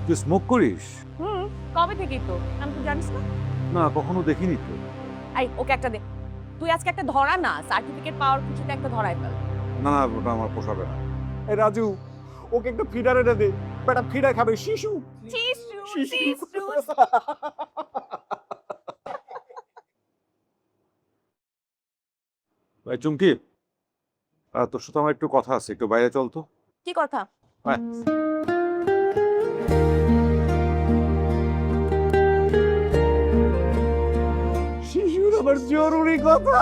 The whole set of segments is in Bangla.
তুই স্মোক করিস? কবে থেকেই তো, আমি তো জানিস না। না, কখনো দেখিনি তো। এই ওকে একটা দে, তুই আজকে একটা ধরা না, সার্টিফিকেট পাওয়ার খুশিতে একটা ধরাই ফেল। না না, ওটা আমার পোষাবে না। এই রাজু, ওকে একটা ফিডার এনে দে, বেটা ফিডার খাবে শিশু। ভাই চুমকি, তোর সাথে আমার একটু কথা আছে, একটু বাইরে চল তো। কি কথা? আয়। শিশুর আবার জরুরি কথা।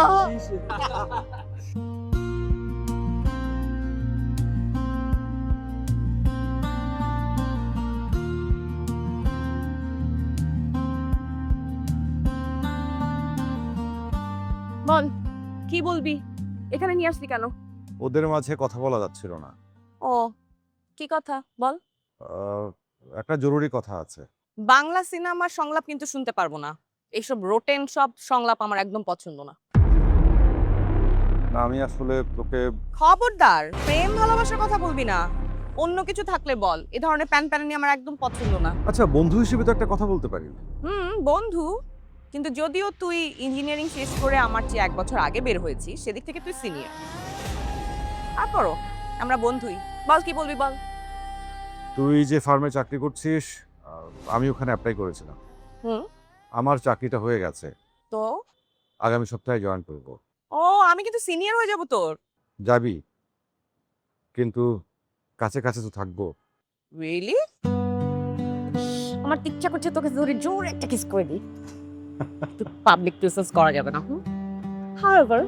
বল, কি বলবি? এখানে নিয়ে আসলি কেন? ওদের মাঝে কথা বলা যাচ্ছিল না। ও, কি কথা বল। আহ, একটা জরুরি কথা আছে। বাংলা সিনেমার সংলাপ কিন্তু শুনতে পারবো না। এইসব রোটেন সব সংলাপ আমার একদম পছন্দ না। না, আমি আসলে তোকে খবরদার, প্রেম ভালোবাসার কথা বলবি না। অন্য কিছু থাকলে বল। এ ধরনের প্যান প্যানানি আমার একদম পছন্দ না। আচ্ছা, বন্ধু হিসেবে তো একটা কথা বলতে পারি। বন্ধু, কিন্তু যদিও তুই ইঞ্জিনিয়ারিং শেষ করে আমার চেয়ে 1 বছর আগে বের হয়েছিস, সেদিক থেকে তুই সিনিয়র। তারপরও আমরা বন্ধুই। বল, কি বলবি বল। তুই যে ফার্মে চাকরি করছিস, আমি ওখানে অ্যাপ্লাই করেছিলাম। হুম। আমার চাকরিটা হয়ে গেছে। তো আগামী সপ্তাহে জয়েন করব। ও, আমি কিন্তু সিনিয়র হয়ে যাব তোর। যাবি, কিন্তু কাছে কাছে তো থাকবো। রিয়েলি? আমার ইচ্ছা করছে তোকে ধরে জোরে একটা কিস করে দিই। তো পাবলিক প্লেসেস করা যাবে না। However,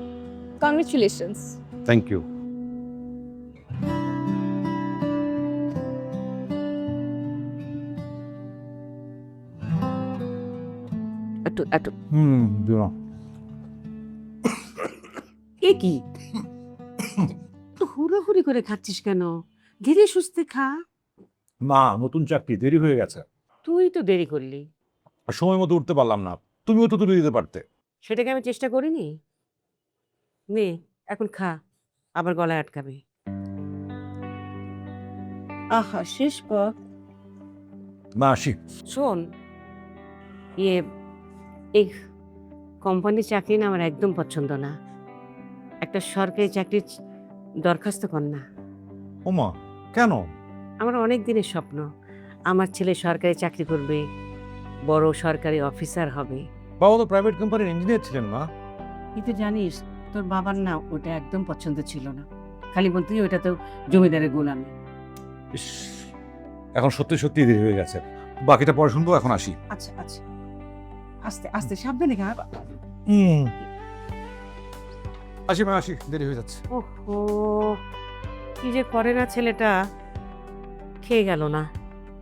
congratulations. Thank you. একটু একটু দিও। এ কি তো হুড়োহুড়ি করে খাচ্ছিস কেন? ধীরে সুস্থে খা। না, নতুন চাকরি, দেরি হয়ে গেছে। তুই তো দেরি করলি। আর সময় মতো উঠতে পারলাম না, তুমিও তো তুলে দিতে পারতে। সেটাকে আমি চেষ্টা করিনি। নে এখন খা, আবার গলায় আটকাবে। আহা, শেষ কর। মা আসি। শোন, ইয়ে, এই কোম্পানির চাকরি না আমার একদম পছন্দ না। একটা সরকারি চাকরির দরখাস্ত কর না। ওমা, কেন? আমার অনেক দিনের স্বপ্ন, আমার ছেলে সরকারি চাকরি করবে, বড় সরকারি অফিসার হবে। বাবা তো প্রাইভেট কোম্পানির ইঞ্জিনিয়ার ছিলেন মা। কিন্তু জানিস, তোর বাবার না ওটা একদম পছন্দ ছিল না। খালি বলতেই ওটা তো জমিদারের গোলামি। ইস, এখন সত্যি সত্যি দেরি হয়ে গেছে, বাকিটা পরে শুনবো, এখন আসি। আচ্ছা আচ্ছা, আস্তে আস্তে সাবধানে খা। আসি মা, আসি, দেরি হয়ে যাচ্ছে। ওহো, কি যে করে না ছেলেটা, খেয়ে গেল না।